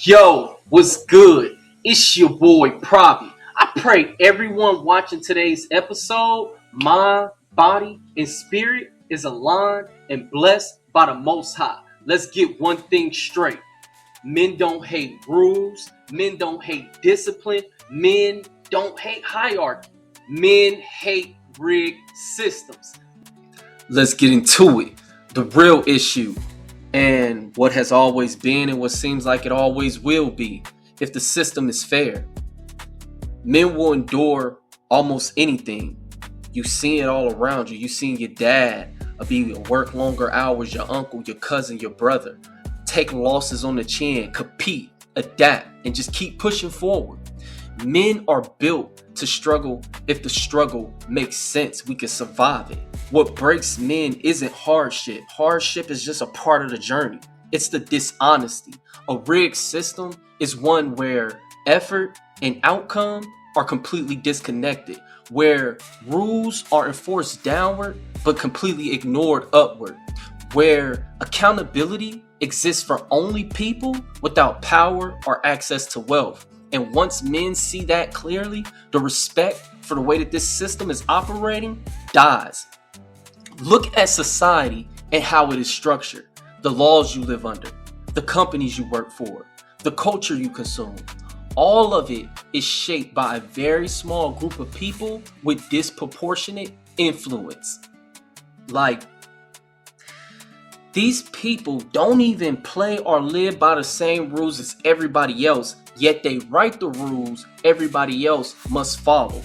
Yo, what's good? It's your boy Pravi. I pray everyone watching today's episode, mind, body, and spirit is aligned and blessed by the Most High. Let's get one thing straight. Men don't hate rules. Men don't hate discipline. Men don't hate hierarchy. Men hate rigged systems. Let's get into it. The real issue. And what has always been and what seems like it always will be, if the system is fair. Men will endure almost anything. You see it all around you. You seen your dad be work longer hours, your uncle, your cousin, your brother. Take losses on the chin, compete, adapt, and just keep pushing forward. Men are built to struggle. If the struggle makes sense, we can survive it. What breaks men isn't hardship. Hardship is just a part of the journey. It's the dishonesty. A rigged system is one where effort and outcome are completely disconnected, where rules are enforced downward but completely ignored upward, where accountability exists for only people without power or access to wealth. And once men see that clearly, the respect for the way that this system is operating dies. Look at society and how it is structured, the laws you live under, the companies you work for, the culture you consume. All of it is shaped by a very small group of people with disproportionate influence. Like, these people don't even play or live by the same rules as everybody else, yet they write the rules everybody else must follow.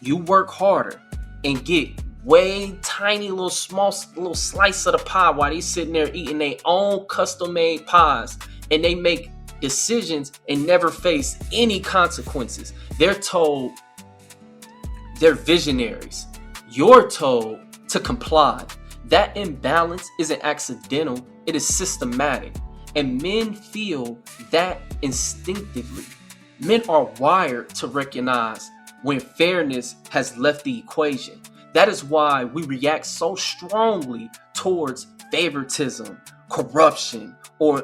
You work harder and get way tiny little slice of the pie while they sitting there eating their own custom made pies, and they make decisions and never face any consequences. They're told they're visionaries. You're told to comply. That imbalance isn't accidental, it is systematic. And men feel that instinctively. Men are wired to recognize when fairness has left the equation. That is why we react so strongly towards favoritism, corruption, or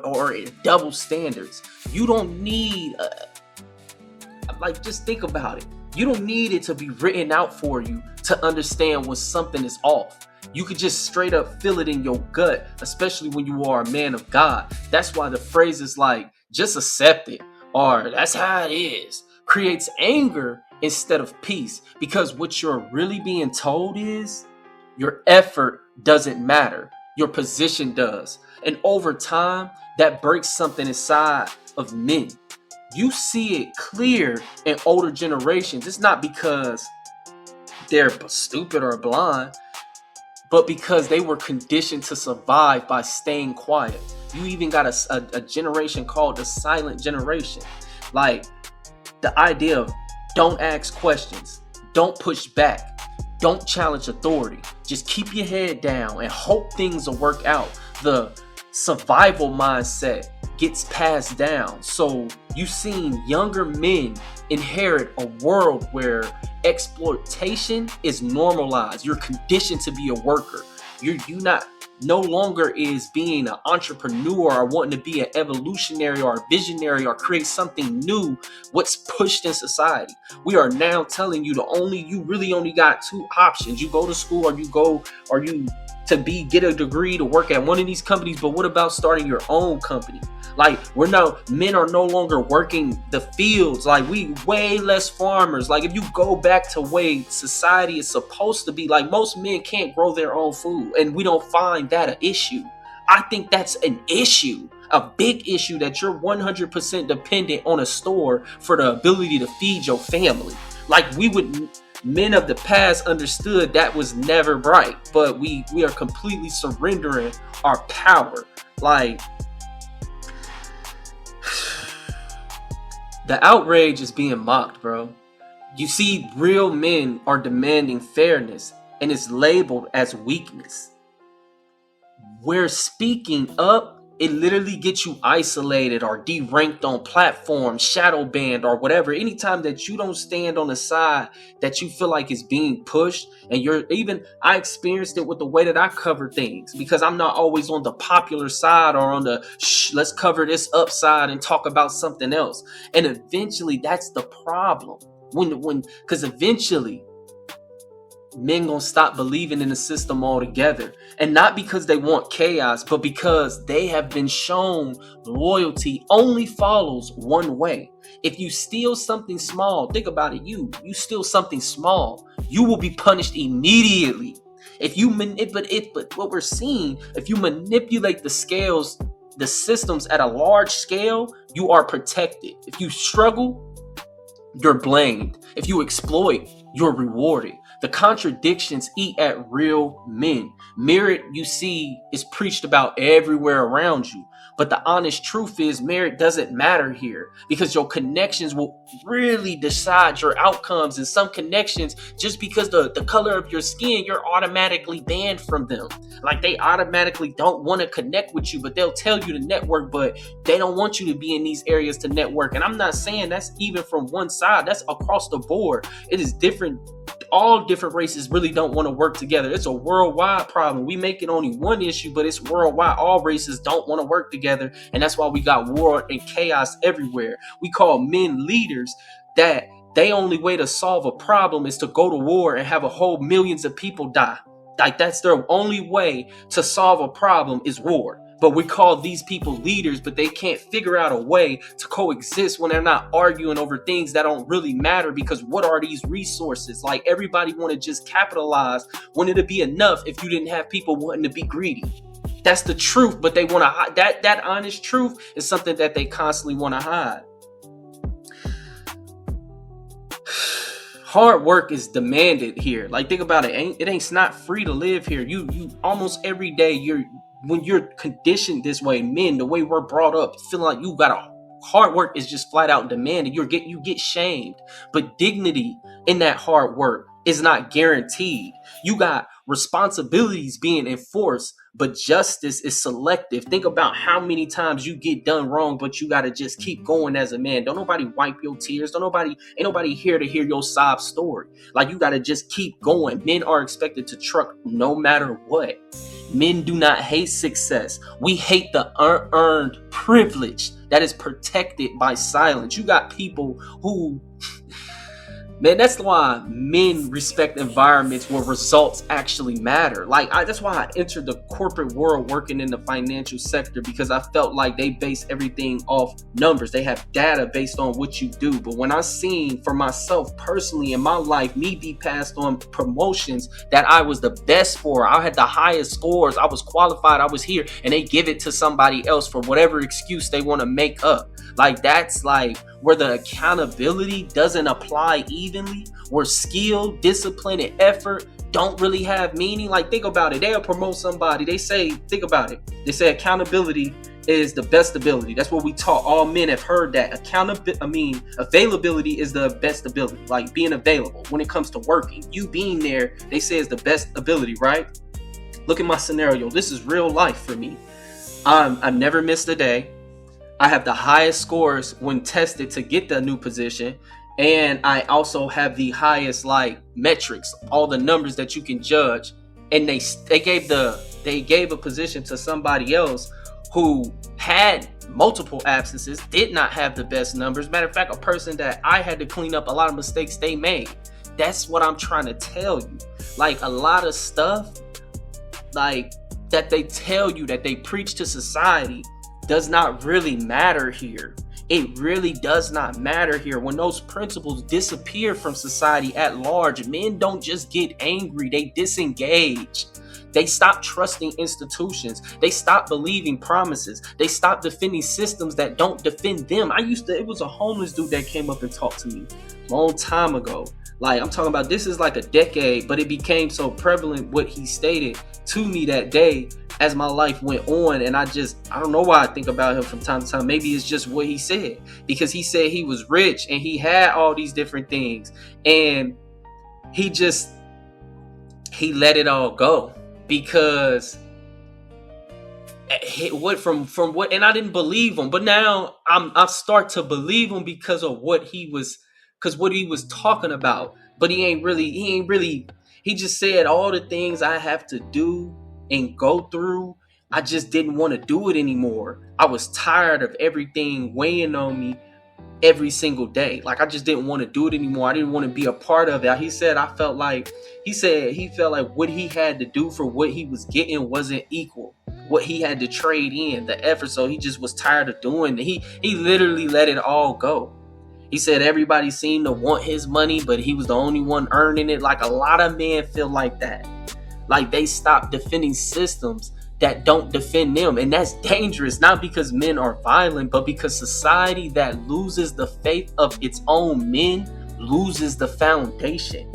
double standards. You don't need, just think about it. You don't need it to be written out for you to understand when something is off. You could just straight up feel it in your gut, especially when you are a man of God. That's why the phrases like, just accept it, or that's how it is, creates anger instead of peace. Because what you're really being told is your effort doesn't matter. Your position does. And over time, that breaks something inside of men. You see it clear in older generations. It's not because they're stupid or blind, but because they were conditioned to survive by staying quiet. You even got a generation called the silent generation. Like the idea of don't ask questions, don't push back, don't challenge authority. Just keep your head down and hope things will work out. The survival mindset gets passed down. So you've seen younger men inherit a world where exploitation is normalized. You're conditioned to be a worker. You no longer is being an entrepreneur or wanting to be an evolutionary or a visionary or create something new what's pushed in society. We are now telling you you really only got two options. You go to school get a degree to work at one of these companies, but what about starting your own company? Like men are no longer working the fields. Like we way less farmers. Like if you go back to way society is supposed to be, like most men can't grow their own food, and we don't find that an issue. I think that's an issue, a big issue, that you're 100% dependent on a store for the ability to feed your family. Like men of the past understood that was never right, but we are completely surrendering our power. Like, the outrage is being mocked, bro. You see, real men are demanding fairness, and it's labeled as weakness. Where speaking up It literally gets you isolated or deranked on platforms, shadow banned or whatever. Anytime that you don't stand on the side that you feel like is being pushed, and I experienced it with the way that I cover things, because I'm not always on the popular side or on the let's cover this upside and talk about something else. And eventually that's the problem. Because eventually men gonna stop believing in the system altogether, and not because they want chaos, but because they have been shown loyalty only follows one way. If you steal something small, think about it, you steal something small, you will be punished immediately. But what we're seeing, if you manipulate the scales, the systems at a large scale, you are protected. If you struggle, you're blamed. If you exploit, you're rewarded. The contradictions eat at real men. Merit, you see, is preached about everywhere around you. But the honest truth is, merit doesn't matter here, because your connections will really decide your outcomes. And some connections, just because the color of your skin, you're automatically banned from them. Like, they automatically don't want to connect with you, but they'll tell you to network, but they don't want you to be in these areas to network. And I'm not saying that's even from one side, that's across the board. It is different. All different races really don't want to work together. It's a worldwide problem. We make it only one issue, but it's worldwide. All races don't want to work together, and that's why we got war and chaos everywhere. We call men leaders that they only way to solve a problem is to go to war and have a whole millions of people die. Like, that's their only way to solve a problem is war. But we call these people leaders, but they can't figure out a way to coexist when they're not arguing over things that don't really matter. Because what are these resources? Like, everybody want to just capitalize. Wouldn't it be enough if you didn't have people wanting to be greedy? That's the truth, but they want to hide. That honest truth is something that they constantly want to hide. Hard work is demanded here. Like, think about it. It ain't not free to live here. You almost every day when you're conditioned this way, men, the way we're brought up, feeling like hard work is just flat out demanded. You get shamed. But dignity in that hard work is not guaranteed. You got responsibilities being enforced, but justice is selective. Think about how many times you get done wrong, but you got to just keep going as a man. Don't nobody wipe your tears. Ain't nobody here to hear your sob story. Like, you got to just keep going. Men are expected to truck no matter what. Men do not hate success. We hate the unearned privilege that is protected by silence. You got people who, man, that's why men respect environments where results actually matter. That's why I entered the corporate world working in the financial sector, because I felt like they base everything off numbers. They have data based on what you do. But when I seen for myself personally in my life, me be passed on promotions that I was the best for, I had the highest scores, I was qualified, I was here, and they give it to somebody else for whatever excuse they want to make up. Like, that's like where the accountability doesn't apply evenly, where skill, discipline, and effort don't really have meaning. Like, think about it. They'll promote somebody. Think about it. They say accountability is the best ability. That's what we taught. All men have heard that. Availability is the best ability. Like, being available when it comes to working. You being there, they say, is the best ability, right? Look at my scenario. This is real life for me. I've never missed a day. I have the highest scores when tested to get the new position. And I also have the highest metrics, all the numbers that you can judge. And they gave a position to somebody else who had multiple absences, did not have the best numbers. Matter of fact, a person that I had to clean up a lot of mistakes they made. That's what I'm trying to tell you. Like, a lot of stuff that they tell you, that they preach to society, does not really matter here. It really does not matter here. When those principles disappear from society at large, men don't just get angry, they disengage. They stop trusting institutions. They stop believing promises. They stop defending systems that don't defend them. It was a homeless dude that came up and talked to me a long time ago. Like, I'm talking about, this is like a decade, but it became so prevalent what he stated to me that day as my life went on. And I don't know why I think about him from time to time. Maybe it's just what he said, because he said he was rich and he had all these different things, and he let it all go, because what from what, and I didn't believe him, but now I start to believe him because of what he was, because what he was talking about. But he just said all the things I have to do and go through. I just didn't want to do it anymore. I was tired of everything weighing on me every single day. Like, I just didn't want to do it anymore. I didn't want to be a part of it. He said he felt like what he had to do for what he was getting wasn't equal. What he had to trade in, the effort, so he just was tired of doing it. He literally let it all go. He said everybody seemed to want his money, but he was the only one earning it. Like, a lot of men feel like that. Like, they stop defending systems that don't defend them. And that's dangerous, not because men are violent, but because society that loses the faith of its own men loses the foundation.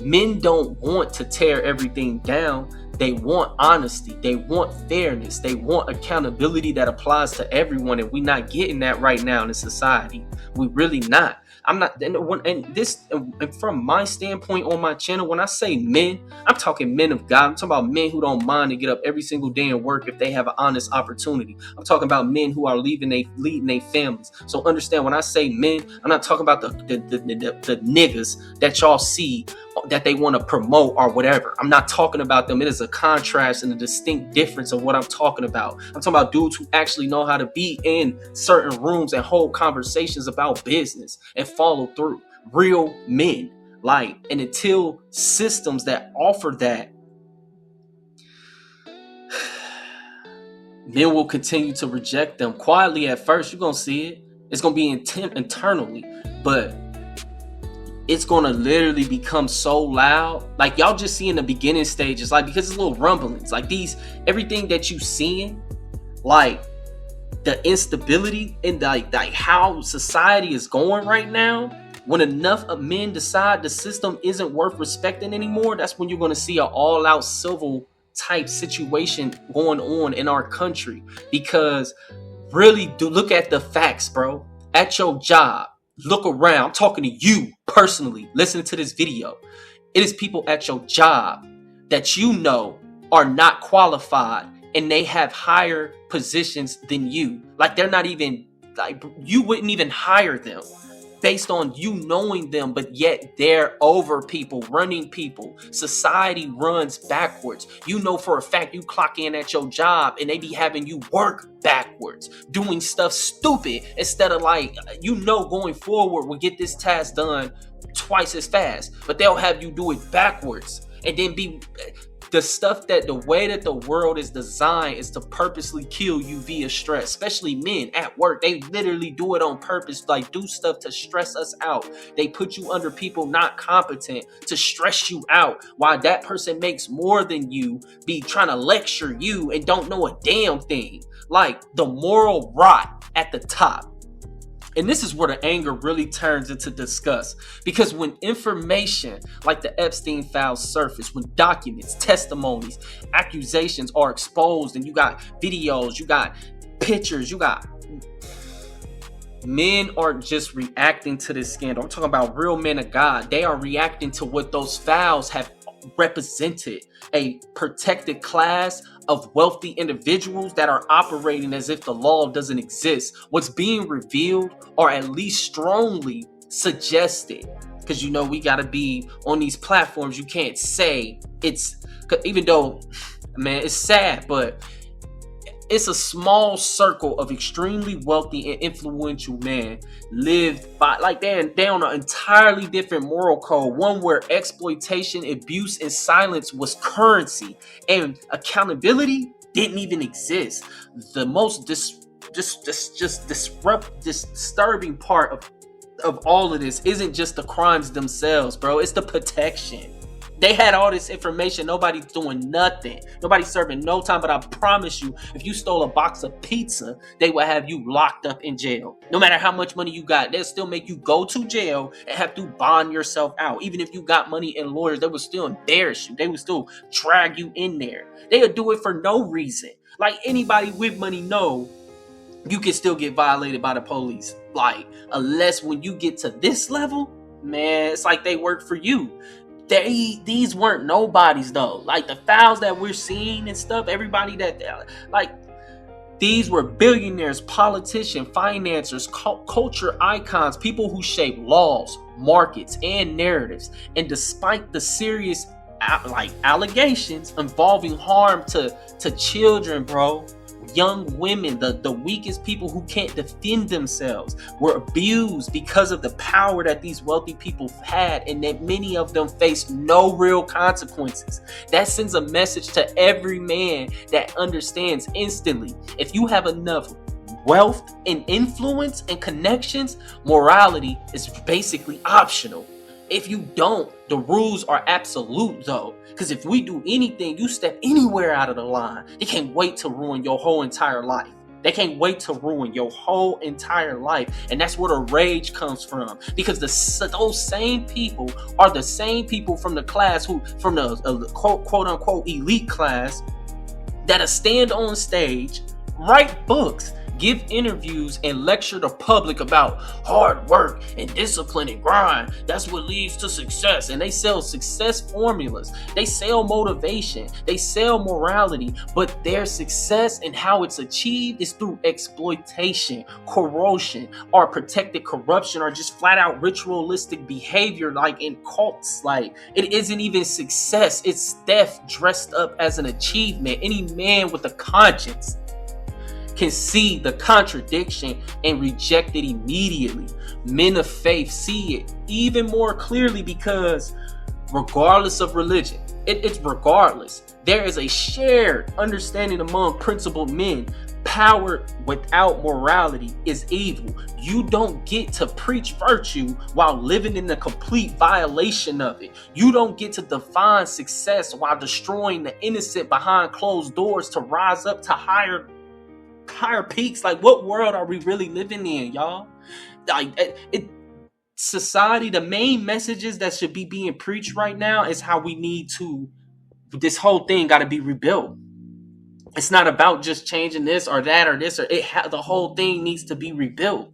Men don't want to tear everything down. They want honesty. They want fairness. They want accountability that applies to everyone. And we're not getting that right now in the society. We really not. I'm not, and from my standpoint on my channel, when I say men, I'm talking men of God. I'm talking about men who don't mind to get up every single day and work if they have an honest opportunity. I'm talking about men who are leading their families. So understand, when I say men, I'm not talking about the niggas that y'all see that they want to promote or whatever. I'm not talking about them. It is a contrast and a distinct difference of what I'm talking about. I'm talking about dudes who actually know how to be in certain rooms and hold conversations about business and follow through. Real men. Like, and until systems that offer that, men will continue to reject them quietly at first. You're going to see it. It's going to be internally, but it's going to literally become so loud. Like, y'all just see in the beginning stages, like, because it's little rumblings, like everything that you seeing, like the instability and like how society is going right now. When enough of men decide the system isn't worth respecting anymore, that's when you're going to see an all-out civil type situation going on in our country. Because really, do look at the facts, bro. At your job, look around. I'm talking to you personally. Listen to this video. It is people at your job that you know are not qualified and they have higher positions than you. Like, they're not even, like, you wouldn't even hire them based on you knowing them, but yet they're over people, running people. Society runs backwards. You know for a fact you clock in at your job and they be having you work backwards, doing stuff stupid instead of, like, going forward we'll get this task done twice as fast, but they'll have you do it backwards. And then the way that the world is designed is to purposely kill you via stress, especially men at work. They literally do it on purpose, like do stuff to stress us out. They put you under people not competent to stress you out, while that person makes more than you, be trying to lecture you and don't know a damn thing. Like, the moral rot at the top. And this is where the anger really turns into disgust. Because when information like the Epstein files surface, when documents, testimonies, accusations are exposed, and you got videos, you got pictures, men aren't just reacting to this scandal. I'm talking about real men of God. They are reacting to what those files have represented. A protected class of wealthy individuals that are operating as if the law doesn't exist. What's being revealed, or at least strongly suggested, because we got to be on these platforms. You can't say it's, even though, man, it's sad, but it's a small circle of extremely wealthy and influential men lived by, like, they're on an entirely different moral code, one where exploitation, abuse, and silence was currency, and accountability didn't even exist. The most disturbing part of all of this isn't just the crimes themselves, bro. It's the protection. They had all this information. Nobody's doing nothing. Nobody's serving no time. But I promise you, if you stole a box of pizza, they will have you locked up in jail. No matter how much money you got, they'll still make you go to jail and have to bond yourself out. Even if you got money and lawyers, they will still embarrass you. They will still drag you in there. They'll do it for no reason. Like, anybody with money know you can still get violated by the police. Like, unless when you get to this level, man, it's like they work for you. These weren't nobodies though. Like, the files that we're seeing and stuff, everybody that, like, These were billionaires, politicians, financiers, culture icons, people who shape laws, markets, and narratives. And despite the serious allegations involving harm to children, bro, young women, the weakest people who can't defend themselves, were abused because of the power that these wealthy people had, and that many of them faced no real consequences. That sends a message to every man that understands instantly: if you have enough wealth and influence and connections, morality is basically optional. If you don't, the rules are absolute though. Because if we do anything, you step anywhere out of the line, they can't wait to ruin your whole entire life. They can't wait to ruin your whole entire life. And that's where the rage comes from. Because those same people are the same people from the class from the quote unquote elite class, that'll stand on stage, write books, give interviews, and lecture the public about hard work and discipline and grind. That's what leads to success. And they sell success formulas. They sell motivation. They sell morality. But their success and how it's achieved is through exploitation, corrosion, or protected corruption, or just flat out ritualistic behavior, like in cults. Like, it isn't even success. It's theft dressed up as an achievement. Any man with a conscience can see the contradiction and reject it immediately. Men of faith see it even more clearly because regardless of religion, it's regardless, there is a shared understanding among principled men: power without morality is evil. You don't get to preach virtue while living in the complete violation of it. You don't get to define success while destroying the innocent behind closed doors to rise up to higher peaks. Like, what world are we really living in, y'all? Society, the main messages that should be being preached right now is how we need to, this whole thing got to be rebuilt. It's not about just changing this or that or this, or the whole thing needs to be rebuilt.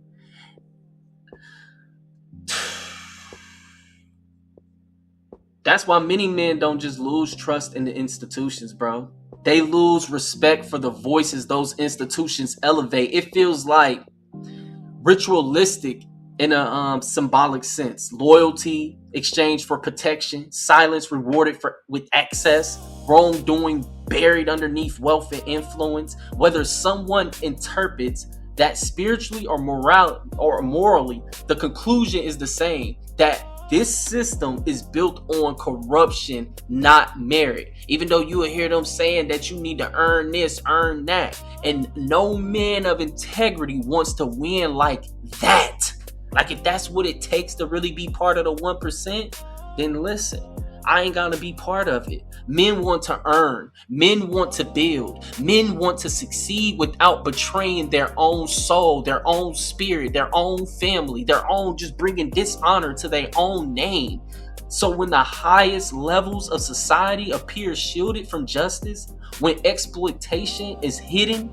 That's why many men don't just lose trust in the institutions, bro. They lose respect for the voices those institutions elevate. It feels like ritualistic in a symbolic sense. Loyalty exchanged for protection, silence rewarded with access, wrongdoing buried underneath wealth and influence. Whether someone interprets that spiritually or morally, the conclusion is the same: that this system is built on corruption, not merit. Even though you will hear them saying that you need to earn this, earn that. And no man of integrity wants to win like that. Like, if that's what it takes to really be part of the 1%, then listen, I ain't gonna be part of it. Men want to earn. Men want to build. Men want to succeed without betraying their own soul, their own spirit, their own family, their own, just bringing dishonor to their own name. So when the highest levels of society appear shielded from justice, when exploitation is hidden,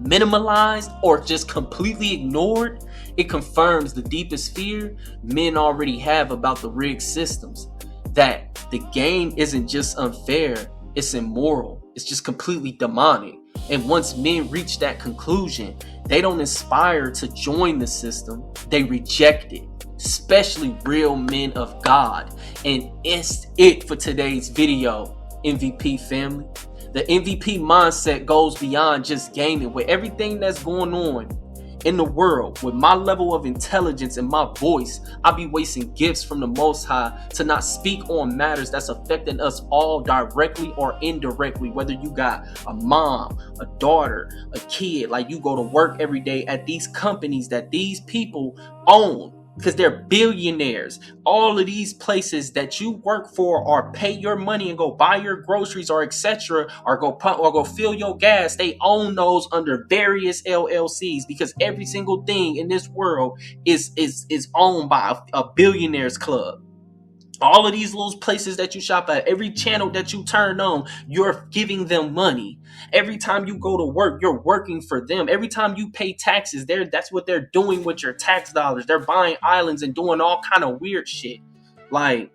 minimalized, or just completely ignored, it confirms the deepest fear men already have about the rigged systems. That the game isn't just unfair, it's immoral. It's just completely demonic. And once men reach that conclusion, they don't aspire to join the system, they reject it. Especially real men of God. And it's it for today's video, MVP family. The MVP mindset goes beyond just gaming. With everything that's going on in the world, with my level of intelligence and my voice, I'll be wasting gifts from the Most High to not speak on matters that's affecting us all directly or indirectly. Whether you got a mom, a daughter, a kid, like you go to work every day at these companies that these people own, because they're billionaires. All of these places that you work for or pay your money and go buy your groceries or etc. or go pump or go fill your gas, they own those under various LLCs, because every single thing in this world is owned by a billionaires club. All of these little places that you shop at, every channel that you turn on, you're giving them money. Every time you go to work, you're working for them. Every time you pay taxes, that's what they're doing with your tax dollars. They're buying islands and doing all kind of weird shit. Like,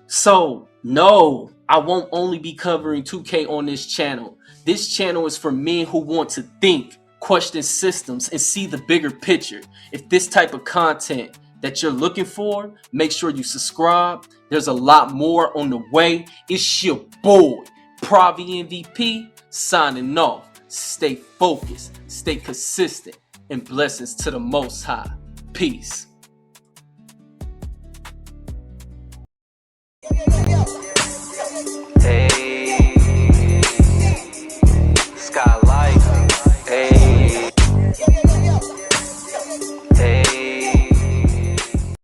so no, I won't only be covering 2K on this channel. This channel is for men who want to think, question systems, and see the bigger picture. If this type of content that you're looking for, make sure you subscribe. There's a lot more on the way. It's your boy, Pravi MVP, signing off. Stay focused, stay consistent, and blessings to the Most High. Peace.